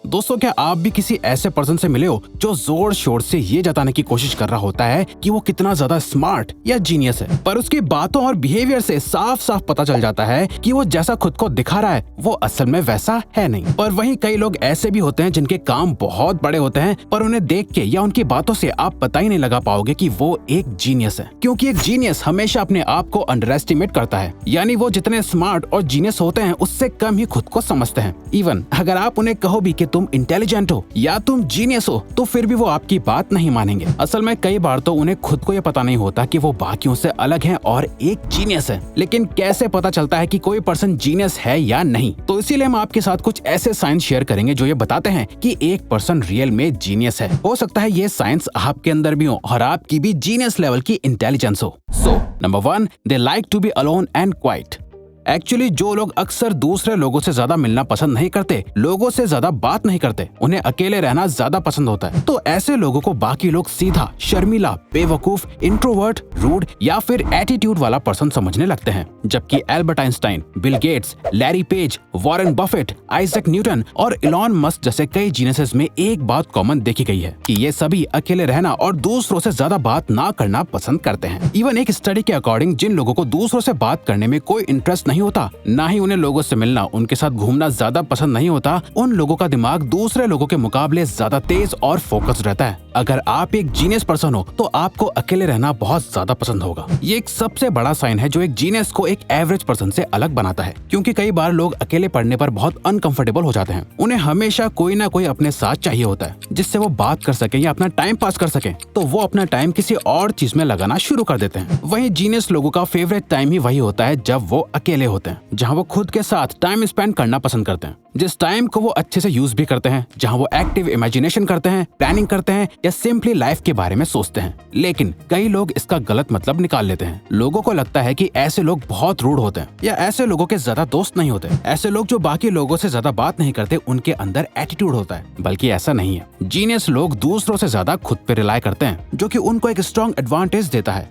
दोस्तों, क्या आप भी किसी ऐसे पर्सन से मिले हो जो जोर शोर से ये जताने की कोशिश कर रहा होता है कि वो कितना ज्यादा स्मार्ट या जीनियस है, पर उसकी बातों और बिहेवियर से साफ साफ पता चल जाता है कि वो जैसा खुद को दिखा रहा है वो असल में वैसा है नहीं। और वहीं कई लोग ऐसे भी होते हैं जिनके काम बहुत बड़े होते हैं, पर उन्हें देख के या उनकी बातों से आप पता ही नहीं लगा पाओगे कि वो एक जीनियस है, क्योंकि एक जीनियस हमेशा अपने आप को अंडर एस्टिमेट करता है। यानी वो जितने स्मार्ट और जीनियस होते हैं उससे कम ही खुद को समझते हैं। इवन अगर आप उन्हें कहो भी कि तुम इंटेलिजेंट हो या तुम जीनियस हो तो फिर भी वो आपकी बात नहीं मानेंगे। असल में कई बार तो उन्हें खुद को ये पता नहीं होता कि वो बाकियों से अलग हैं और एक जीनियस है। लेकिन कैसे पता चलता है कि कोई पर्सन जीनियस है या नहीं? तो इसीलिए हम आपके साथ कुछ ऐसे साइंस शेयर करेंगे जो ये बताते हैं कि एक पर्सन रियल में जीनियस है। हो सकता है ये साइंस आपके अंदर भी हो और आपकी भी जीनियस लेवल की इंटेलिजेंस हो। So number 1, they like to be alone and quiet. Actually जो लोग अक्सर दूसरे लोगों से ज्यादा मिलना पसंद नहीं करते, लोगों से ज्यादा बात नहीं करते, उन्हें अकेले रहना ज्यादा पसंद होता है। तो ऐसे लोगों को बाकी लोग सीधा, शर्मीला, बेवकूफ, इंट्रोवर्ट, रूड या फिर एटीट्यूड वाला पर्सन समझने लगते हैं। जबकि Albert Einstein, Bill Gates, Larry page, Warren Buffett, Isaac Newton और इलॉन मस्क जैसे कई जीनियसेस में एक बात कॉमन देखी गई है कि ये सभी अकेले रहना और दूसरों से ज्यादा बात ना करना पसंद करते हैं। इवन एक स्टडी के अकॉर्डिंग जिन लोगों को दूसरों से बात करने में कोई इंटरेस्ट नहीं होता, ना ही उन्हें लोगों से मिलना, उनके साथ घूमना ज्यादा पसंद नहीं होता, उन लोगों का दिमाग दूसरे लोगों के मुकाबले ज्यादा तेज और फोकस्ड रहता है। अगर आप एक जीनियस पर्सन हो तो आपको अकेले रहना बहुत ज्यादा पसंद होगा। ये एक सबसे बड़ा साइन है जो एक जीनियस को एक एवरेज पर्सन से अलग बनाता है, क्योंकि कई बार लोग अकेले पढ़ने पर बहुत अनकंफर्टेबल हो जाते हैं। उन्हें हमेशा कोई ना कोई अपने साथ चाहिए होता है जिससे वो बात कर सके या अपना टाइम पास कर सके, तो वो अपना टाइम किसी और चीज में लगाना शुरू कर देते हैं। वहीं जीनियस लोगों का फेवरेट टाइम ही वही होता है जब वो अकेले होते हैं, जहाँ वो खुद के साथ टाइम स्पेंड करना पसंद करते हैं, जिस टाइम को वो अच्छे से यूज भी करते हैं, जहाँ वो एक्टिव इमेजिनेशन करते हैं, प्लानिंग करते हैं या सिंपली लाइफ के बारे में सोचते हैं। लेकिन कई लोग इसका गलत मतलब निकाल लेते हैं। लोगों को लगता है कि ऐसे लोग बहुत रूड होते हैं या ऐसे लोगों के ज्यादा दोस्त नहीं होते। ऐसे लोग जो बाकी लोगों से ज्यादा बात नहीं करते, उनके अंदर एटीट्यूड होता है, बल्कि ऐसा नहीं है। जीनियस लोग दूसरों से ज्यादा खुद पे रिलाई करते हैं, जो कि उनको एक स्ट्रॉन्ग एडवांटेज देता है।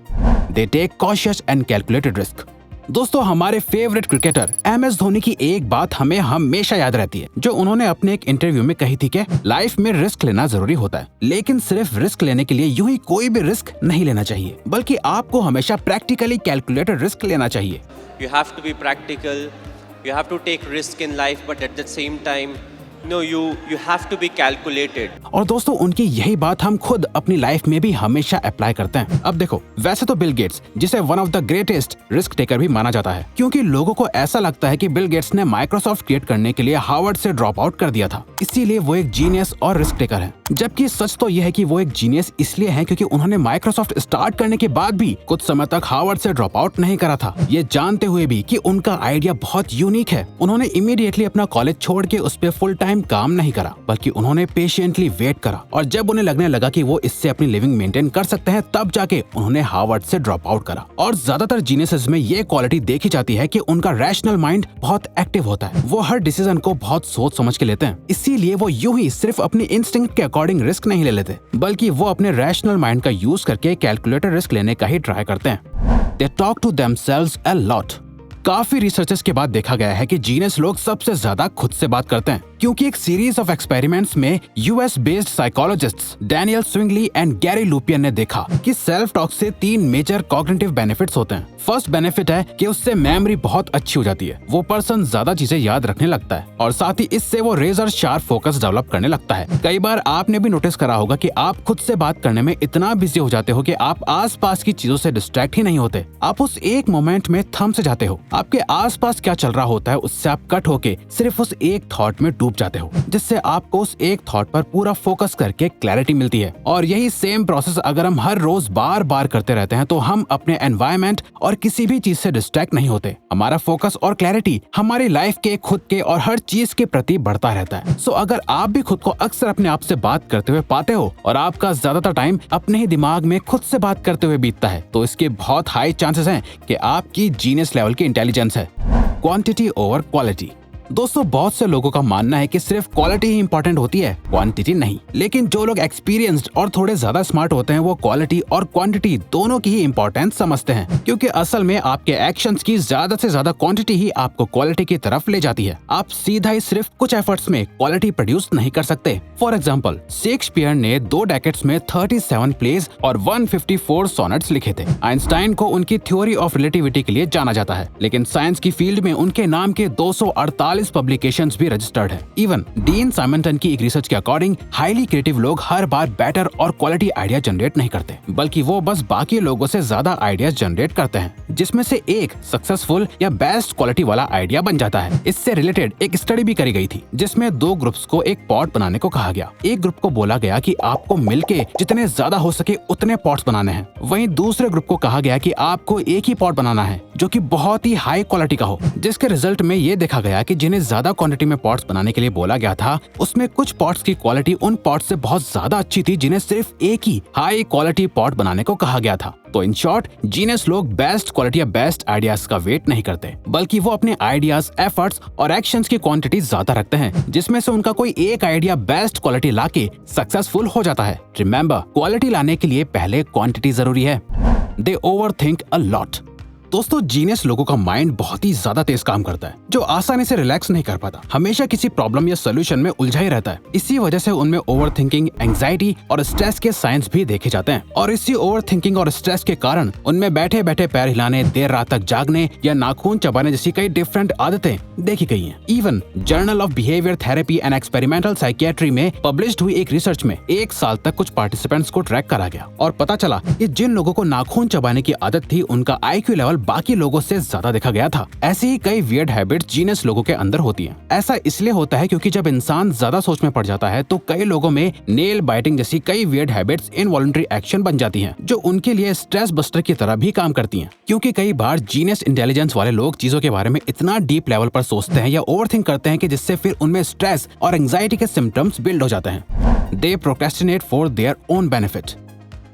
They take cautious and calculated risk. दोस्तों, हमारे फेवरेट क्रिकेटर MS धोनी की एक बात हमें हमेशा याद रहती है, जो उन्होंने अपने एक इंटरव्यू में कही थी कि लाइफ में रिस्क लेना जरूरी होता है, लेकिन सिर्फ रिस्क लेने के लिए यूं ही कोई भी रिस्क नहीं लेना चाहिए, बल्कि आपको हमेशा प्रैक्टिकली कैलकुलेटेड रिस्क लेना चाहिए। You have to be practical, you have to take risk in life, but at the same time, no, you have to be calculated. और दोस्तों, उनकी यही बात हम खुद अपनी लाइफ में भी हमेशा अप्लाई करते हैं। अब देखो, वैसे तो बिल गेट्स, जिसे one of the greatest risk taker भी माना जाता है, क्योंकि लोगों को ऐसा लगता है कि बिल गेट्स ने माइक्रोसॉफ्ट क्रिएट करने के लिए हार्वर्ड से ड्रॉप आउट कर दिया था, इसीलिए वो एक जीनियस और रिस्क टेकर है। जबकि सच तो यह है कि वो एक जीनियस इसलिए है क्योंकि उन्होंने माइक्रोसॉफ्ट स्टार्ट करने के बाद भी कुछ समय तक हार्वर्ड से ड्रॉप आउट नहीं करा था, ये जानते हुए भी कि उनका आइडिया बहुत यूनिक है। उन्होंने इमीडिएटली अपना कॉलेज छोड़ के उस पर फुल टाइम काम नहीं करा, बल्कि उन्होंने पेशेंटली वेट करा, और जब उन्हें लगने लगा कि वो इससे अपनी लिविंग मेंटेन कर सकते हैं, तब जाके उन्होंने हार्वर्ड से ड्रॉप आउट करा। और ज्यादातर जीनियसेस में ये क्वालिटी देखी जाती है कि उनका रैशनल माइंड बहुत एक्टिव होता है। वो हर डिसीजन को बहुत सोच समझ के लेते हैं, इसीलिए वो यूं ही सिर्फ अपनी इंस्टिंक्ट के अकॉर्डिंग रिस्क नहीं ले लेते, बल्कि वो अपने रैशनल माइंड का यूज करके कैलकुलेटेड रिस्क लेने का ही ट्राई करते हैं। They talk to themselves a lot. काफी रिसर्चेस के बाद देखा गया है कि जीनियस लोग सबसे ज्यादा खुद से बात करते हैं, क्योंकि एक सीरीज ऑफ एक्सपेरिमेंट्स में US based psychologists Daniel Swingley and Gary Lupyan ने देखा कि सेल्फ टॉक से 3 मेजर कॉग्निटिव बेनिफिट्स होते हैं। फर्स्ट बेनिफिट है कि उससे मेमोरी बहुत अच्छी हो जाती है, वो पर्सन ज्यादा चीजें याद रखने लगता है, और साथ ही इससे वो रेजर शार्प फोकस डेवलप करने लगता है। कई बार आपने भी नोटिस करा होगा कि आप खुद से बात करने में इतना बिजी हो जाते हो कि आप आसपास की चीजों से डिस्ट्रैक्ट ही नहीं होते, आप उस एक मोमेंट में थम से जाते हो। आपके आसपास क्या चल रहा होता है उससे आप कट होके सिर्फ उस एक थॉट में डूब जाते हो, जिससे आपको उस एक थॉट पर पूरा फोकस करके क्लैरिटी मिलती है। और यही सेम प्रोसेस अगर हम हर रोज बार बार करते रहते हैं तो हम अपने एनवायरनमेंट और किसी भी चीज से डिस्ट्रैक्ट नहीं होते। हमारा फोकस और क्लैरिटी हमारी लाइफ के, खुद के और हर चीज के प्रति बढ़ता रहता है। सो अगर आप भी खुद को अक्सर अपने आप से बात करते हुए पाते हो और आपका ज्यादातर टाइम अपने ही दिमाग में खुद से बात करते हुए बीतता है, तो इसके बहुत हाई चांसेस हैं कि आपकी जीनियस लेवल की इंटेलिजेंस है। Quantity over quality. दोस्तों बहुत से लोगों का मानना है कि सिर्फ क्वालिटी ही इंपॉर्टेंट होती है, क्वांटिटी नहीं। लेकिन जो लोग एक्सपीरियंस्ड और थोड़े ज्यादा स्मार्ट होते हैं वो क्वालिटी और क्वांटिटी दोनों की ही इंपॉर्टेंस समझते हैं, क्योंकि असल में आपके एक्शंस की ज्यादा से ज्यादा क्वांटिटी ही आपको क्वालिटी की तरफ ले जाती है। आप सीधा ही सिर्फ कुछ एफर्ट्स में क्वालिटी प्रोड्यूस नहीं कर सकते। फॉर एग्जाम्पल, शेक्सपियर ने 2 डेकेड्स में 37 प्लेज और 154 सोनेट्स लिखे थे। आइंस्टाइन को उनकी थ्योरी ऑफ रिलेटिविटी के लिए जाना जाता है, लेकिन साइंस की फील्ड में उनके नाम के 248 पब्लिकेशंस भी रजिस्टर्ड है। इवन डीन साइमंटन की एक रिसर्च के अकॉर्डिंग हाईली क्रिएटिव लोग हर बार बेटर और क्वालिटी आइडिया जनरेट नहीं करते, बल्कि वो बस बाकी लोगों से ज्यादा आइडियाज जनरेट करते हैं, जिसमें से एक सक्सेसफुल या बेस्ट क्वालिटी वाला आइडिया बन जाता है। इससे रिलेटेड एक स्टडी भी करी गई थी, जिसमें 2 ग्रुप्स को एक पॉट बनाने को कहा गया। एक ग्रुप को बोला गया कि आपको मिलके जितने ज्यादा हो सके उतने पॉट्स बनाने हैं। वहीं दूसरे ग्रुप को कहा गया कि आपको एक ही पॉट बनाना है जो कि बहुत ही हाई क्वालिटी का हो। जिसके रिजल्ट में ये देखा गया कि जिन्हें ज्यादा क्वांटिटी में पॉट्स बनाने के लिए बोला गया था, उसमें कुछ पॉट्स की क्वालिटी उन पॉट्स से बहुत ज्यादा अच्छी थी जिन्हें सिर्फ एक ही हाई क्वालिटी पॉट बनाने को कहा गया था। तो इन शॉर्ट, जीनियस लोग बेस्ट क्वालिटी या बेस्ट आइडियाज का वेट नहीं करते, बल्कि वो अपने आइडियाज, एफर्ट्स और एक्शंस की क्वांटिटी ज्यादा रखते हैं, जिसमें से उनका कोई एक आइडिया बेस्ट क्वालिटी लाके सक्सेसफुल हो जाता है। रिमेंबर, क्वालिटी लाने के लिए पहले क्वांटिटी जरूरी है। दे ओवरथिंक अ लॉट। दोस्तों, जीनियस लोगों का माइंड बहुत ही ज्यादा तेज काम करता है, जो आसानी से रिलैक्स नहीं कर पाता, हमेशा किसी प्रॉब्लम या सोल्यूशन में उलझा ही रहता है। इसी वजह से उनमें ओवरथिंकिंग, एंजाइटी और स्ट्रेस के साइंस भी देखे जाते हैं। और इसी ओवरथिंकिंग और स्ट्रेस के कारण उनमें बैठे बैठे पैर हिलाने, देर रात तक जागने या नाखून चबाने जैसी कई डिफरेंट आदतें देखी गई हैं। Even journal of behaviour therapy and experimental psychiatry में पब्लिश्ड हुई एक रिसर्च में 1 साल तक कुछ पार्टिसिपेंट्स को ट्रैक करा गया और पता चला कि जिन लोगों को नाखून चबाने की आदत थी, उनका IQ लेवल बाकी लोगों से ज्यादा देखा गया था। ऐसी ही कई वियर्ड हैबिट्स जीनियस लोगों के अंदर होती हैं। ऐसा इसलिए होता है क्योंकि जब इंसान ज्यादा सोच में पड़ जाता है तो कई लोगों में नेल बाइटिंग जैसी कई वियर्ड हैबिट्स इनवॉलंटरी एक्शन बन जाती हैं, जो उनके लिए स्ट्रेस बस्टर की तरह भी काम करती हैं। क्योंकि कई बार जीनियस इंटेलिजेंस वाले लोग चीजों के बारे में इतना डीप लेवल पर सोचते हैं या ओवरथिंक करते हैं कि जिससे फिर उनमें स्ट्रेस और एंजाइटी के सिम्टम्स बिल्ड हो जाते हैं। They procrastinate for their own benefit.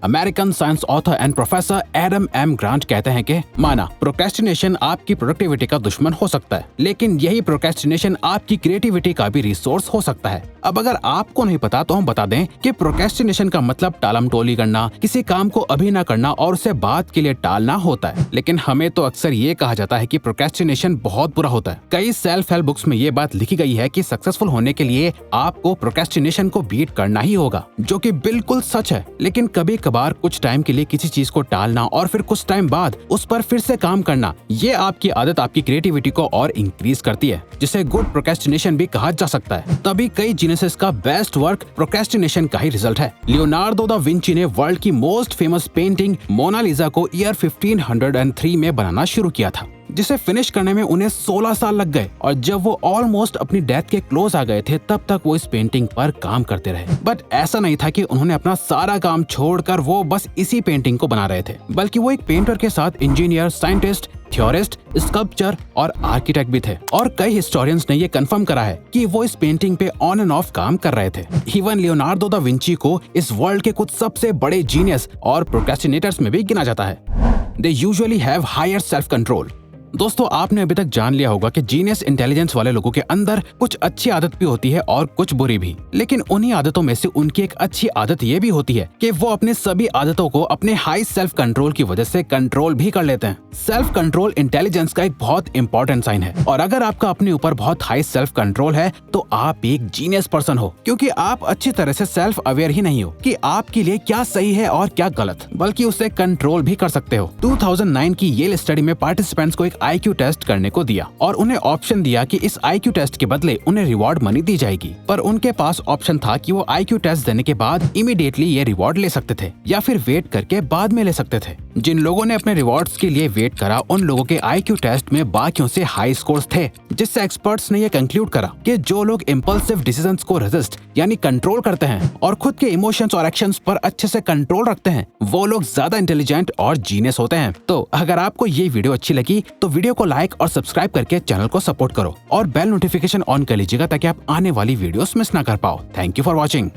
American science author and professor Adam M Grant कहते हैं कि माना प्रोक्रेस्टिनेशन आपकी प्रोडक्टिविटी का दुश्मन हो सकता है, लेकिन यही प्रोक्रेस्टिनेशन आपकी क्रिएटिविटी का भी रिसोर्स हो सकता है। अब अगर आपको नहीं पता तो हम बता दें कि प्रोक्रेस्टिनेशन का मतलब टालमटोली करना, किसी काम को अभी ना करना और उसे बाद के लिए टालना होता है। लेकिन हमें तो अक्सर ये कहा जाता है कि प्रोक्रेस्टिनेशन बहुत बुरा होता है। कई सेल्फ हेल्प बुक्स में ये बात लिखी गई है कि सक्सेसफुल होने के लिए आपको प्रोक्रेस्टिनेशन को बीट करना ही होगा, जो कि बिल्कुल सच है। लेकिन कभी कभार कुछ टाइम के लिए किसी चीज को टालना और फिर कुछ टाइम बाद उस पर फिर से काम करना, ये आपकी आदत आपकी क्रिएटिविटी को और इंक्रीज करती है, जिसे गुड प्रोक्रेस्टिनेशन भी कहा जा सकता है। तभी कई जीनियसेस का बेस्ट वर्क प्रोक्रेस्टिनेशन का ही रिजल्ट है। लियोनार्डो दा विंची ने वर्ल्ड की मोस्ट फेमस पेंटिंग मोनालिसा को ईयर 1503 में बनाना शुरू किया था, जिसे फिनिश करने में उन्हें 16 साल लग गए। और जब वो ऑलमोस्ट अपनी डेथ के क्लोज आ गए थे, तब तक वो इस पेंटिंग पर काम करते रहे। बट ऐसा नहीं था कि उन्होंने अपना सारा काम छोड़कर वो बस इसी पेंटिंग को बना रहे थे, बल्कि वो एक पेंटर के साथ इंजीनियर, साइंटिस्ट, थ्योरिस्ट, स्कल्पचर और आर्किटेक्ट भी थे। और कई हिस्टोरियंस ने ये कंफर्म करा है कि वो इस पेंटिंग पे ऑन एंड ऑफ काम कर रहे थे। इवन लियोनार्डो दा विंची को इस वर्ल्ड के कुछ सबसे बड़े जीनियस और प्रोक्रेस्टिनेटर्स में भी गिना जाता है। They usually have higher self control. दोस्तों, आपने अभी तक जान लिया होगा कि जीनियस इंटेलिजेंस वाले लोगों के अंदर कुछ अच्छी आदत भी होती है और कुछ बुरी भी। लेकिन उन्हीं आदतों में से उनकी एक अच्छी आदत ये भी होती है कि वो अपने सभी आदतों को अपने हाई सेल्फ कंट्रोल की वजह से कंट्रोल भी कर लेते हैं। सेल्फ कंट्रोल इंटेलिजेंस का एक बहुत इंपॉर्टेंट साइन है, और अगर आपका अपने ऊपर बहुत हाई सेल्फ कंट्रोल है तो आप एक जीनियस पर्सन हो, क्योंकि आप अच्छी तरह से सेल्फ अवेयर ही नहीं हो कि आपके लिए क्या सही है और क्या गलत, बल्कि उसे कंट्रोल भी कर सकते हो। 2009 की येल स्टडी में पार्टिसिपेंट्स को एक IQ टेस्ट करने को दिया और उन्हें ऑप्शन दिया कि इस IQ टेस्ट के बदले उन्हें रिवॉर्ड मनी दी जाएगी। पर उनके पास ऑप्शन था कि वो IQ टेस्ट देने के बाद इमीडिएटली ये रिवॉर्ड ले सकते थे या फिर वेट करके बाद में ले सकते थे। जिन लोगों ने अपने रिवॉर्ड्स के लिए वेट करा, उन लोगों के IQ टेस्ट में बाकियों से हाई स्कोर्स थे, जिससे एक्सपर्ट्स ने ये कंक्लूड करा कि जो लोग इम्पल्सिव डिसीजंस को रेजिस्ट यानी कंट्रोल करते हैं और खुद के इमोशंस और एक्शंस पर अच्छे से कंट्रोल रखते हैं, वो लोग ज्यादा इंटेलिजेंट और जीनियस होते हैं। तो अगर आपको ये वीडियो अच्छी लगी तो वीडियो को लाइक और सब्सक्राइब करके चैनल को सपोर्ट करो और बेल नोटिफिकेशन ऑन कर लीजिएगा ताकि आप आने वाली वीडियोस मिस ना कर पाओ। Thank you for watching.